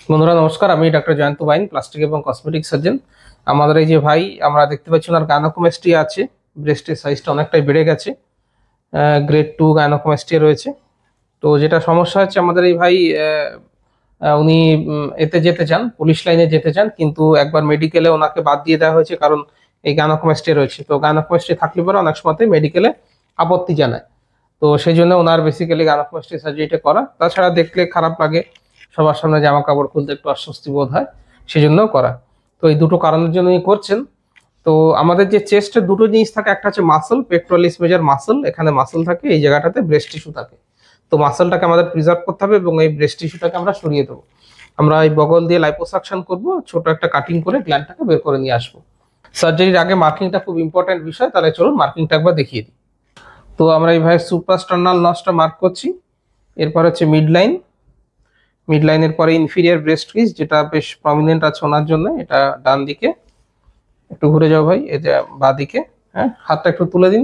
বন্ধুরা নমস্কার, আমি ডক্টর জয়ন্ত বাইন, প্লাস্টিক এবং কসমেটিক সার্জন। আমাদের এই যে ভাই আমরা দেখতে পাচ্ছি ওনার গাইনোকোমাস্টিয়া আছে, ব্রেস্টের সাইজটা অনেকটাই বেড়ে গেছে, গ্রেড 2 গাইনোকোমাস্টিয়া রয়েছে। তো যেটা সমস্যা হচ্ছে আমাদের এই ভাই উনি এতে যেতে চান, পুলিশ লাইনে যেতে চান, কিন্তু একবার মেডিকেলে ওনাকে বাদ দিয়ে দেওয়া হয়েছে কারণ এই গাইনোকোমাস্টিয়া রয়েছে। তো গাইনোকোমাস্টিয়া থাকলে পরে অনেক সময় মেডিকেলে আপত্তি জানায়। তো সেই জন্য ওনার বেসিক্যালি গাইনোকোমাস্টিয়া সার্জারিটা করা। তাছাড়া দেখলে খারাপ লাগে, সবার সামনে জামা কাপড় খুলতে একটু অস্বস্তি বোধ হয়, সেই জন্যও করা। তো এই দুটো কারণের জন্য করছেন। তো আমাদের যে চেস্টে দুটো জিনিস থাকে, একটা হচ্ছে মাসল, পেক্টোরালিস মেজর মাসল, এখানে মাসল থাকে, এই জায়গাটাতে ব্রেস্ট টিস্যু থাকে। তো মাসলটাকে আমাদের প্রিজার্ভ করতে হবে এবং এই ব্রেস্ট টিস্যুটাকে আমরা সরিয়ে দেবো। আমরা এই বগল দিয়ে লাইপোসাকশন করব, ছোট একটা কাটিং করে গ্ল্যান্ডটাকে বের করে নিয়ে আসবো। সার্জারির আগে মার্কিংটা খুব ইম্পর্টেন্ট বিষয়, তাহলে চলুন মার্কিংটা একবার দেখিয়ে দিই। তো আমরা এই ভাই সুপ্রাস্টার্নাল নচটা মার্ক করছি। এরপর হচ্ছে মিড লাইন, মিড লাইনের পরে ইনফিরিয়ার ব্রেস্ট ক্রিজ, যেটা বেশ প্রমিনেন্ট আছে ওনার জন্য, এটা ডান দিকে। একটু ঘুরে যাও ভাই, এই যে বাঁ দিকে। হ্যাঁ, হাতটা একটু তুলে দিন।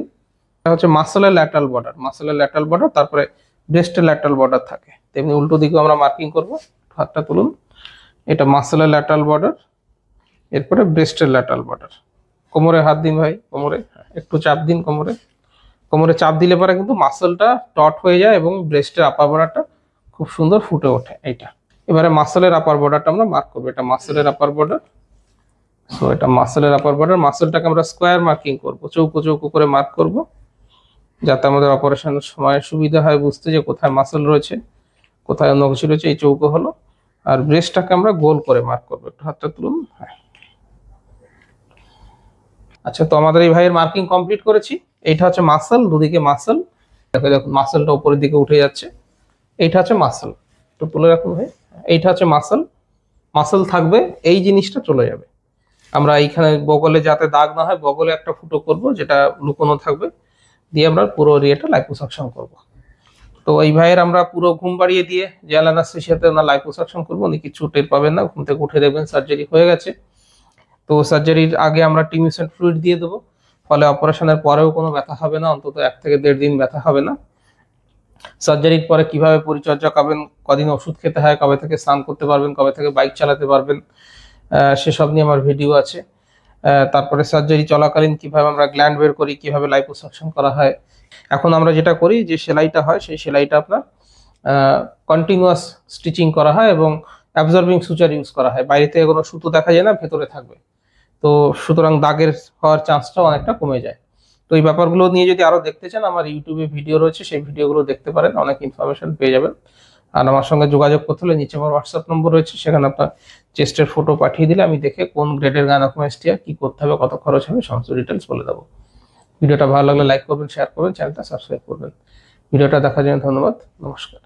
এটা হচ্ছে মাসলের ল্যাটারাল বর্ডার, মাসলের ল্যাটারাল বর্ডার, তারপরে ব্রেস্টের ল্যাটারাল বর্ডার থাকে। তেমনি উল্টো দিকেও আমরা মার্কিং করব। হাতটা তুলুন, এটা মাসলের ল্যাটারাল বর্ডার, এরপরে ব্রেস্টের ল্যাটারাল বর্ডার। কোমরে হাত দিন ভাই, কোমরে একটু চাপ দিন, কোমরে। কোমরে চাপ দিলে পরে কিন্তু মাসলটা টট হয়ে যায় এবং ব্রেস্টের আপার বর্ডারটা খুব সুন্দর ফুটে ওঠে। এইটা এবারে মাসলের আপার বর্ডারটা আমরা মার্ক করবো। এটা মাসলের আপার বর্ডার। সো এটা মাসলের আপার বর্ডার। মাসলটাকে আমরা স্কোয়ার মার্কিং করব, চৌকো চৌকো করে মার্ক করব, যাতে আমাদের অপারেশনের সময় সুবিধা হয় বুঝতে যে কোথায় মাসল রয়েছে, কোথায় অন্য কিছু রয়েছে। এই চৌকো হলো। আর ব্রেস্টটাকে আমরা গোল করে মার্ক করবো। একটু হাতটা তুলুন। হ্যাঁ, আচ্ছা, তো আমাদের এই ভাইয়ের মার্কিং কমপ্লিট করেছি। এইটা হচ্ছে মাসল, দুদিকে মাসল। দেখো দেখুন মাসলটা উপরের দিকে উঠে যাচ্ছে। এইটা হচ্ছে মাসল, তো তুলে রাখুন ভাই। এইটা হচ্ছে মাসল, মাসল থাকবে, এই জিনিসটা চলে যাবে। আমরা এইখানে বগলে যাতে দাগ না হয়, বগলে একটা ফুটো করব যেটা লুকোনো থাকবে, দিয়ে আমরা পুরো এরিয়াটা লাইপোসাকশন করব। তো এই ভাইয়ের আমরা পুরো ঘুম বাড়িয়ে দিয়ে জেনারেল অ্যানেস্থেসিয়াতে আমরা লাইপোসাকশন করবো, উনি কিছু টের পাবেন না, ঘুম থেকে উঠে দেখবেন সার্জারি হয়ে গেছে। তো সার্জারির আগে আমরা টিমিউসেন্ট ফ্লুইড দিয়ে দেবো, ফলে অপারেশনের পরেও কোনো ব্যথা হবে না, অন্তত 1 থেকে 1.5 দিন ব্যথা হবে না। সার্জারির পরে কিভাবে পরিচর্যা করবেন, কদিন ওষুধ খেতে হয়, কবে থেকে স্নান করতে পারবেন, কবে থেকে বাইক চালাতে পারবেন, সেসব নিয়ে আমার ভিডিও আছে। তারপরে সার্জারি চলাকালীন কিভাবে আমরা গ্ল্যান্ড বের করি, কিভাবে লাইপোসাকশন করা হয়। এখন আমরা যেটা করি, যে সেলাইটা হয় সেই সেলাইটা আপনার কন্টিনিউয়াস স্টিচিং করা হয় এবং অ্যাবজর্বিং সুচার ইউজ করা হয়। বাইরে থেকে কোনো সুতো দেখা যায় না, ভেতরে থাকবে। তো সুতরাং দাগের হওয়ার চান্সটাও অনেকটা কমে যায়। তো এই ব্যাপারগুলো নিয়ে যদি আরো দেখতে চান, আমার ইউটিউবে ভিডিও রয়েছে, সেই ভিডিওগুলো দেখতে পারেন, অনেক ইনফরমেশন পেয়ে যাবেন। আর আমার সঙ্গে যোগাযোগ করতে হলে নিচে আমার হোয়াটসঅ্যাপ নম্বর রয়েছে, সেখানে আপনার চেস্টের ফটো পাঠিয়ে দিলে আমি দেখে কোন গ্রেডের গাইনোকোমাস্টিয়া, কি করতে হবে, কত খরচ হবে, সমস্ত ডিটেলস বলে দেবো। ভিডিওটা ভালো লাগলে লাইক করবেন, শেয়ার করবেন, চ্যানেলটা সাবস্ক্রাইব করবেন। ভিডিওটা দেখার জন্য ধন্যবাদ, নমস্কার।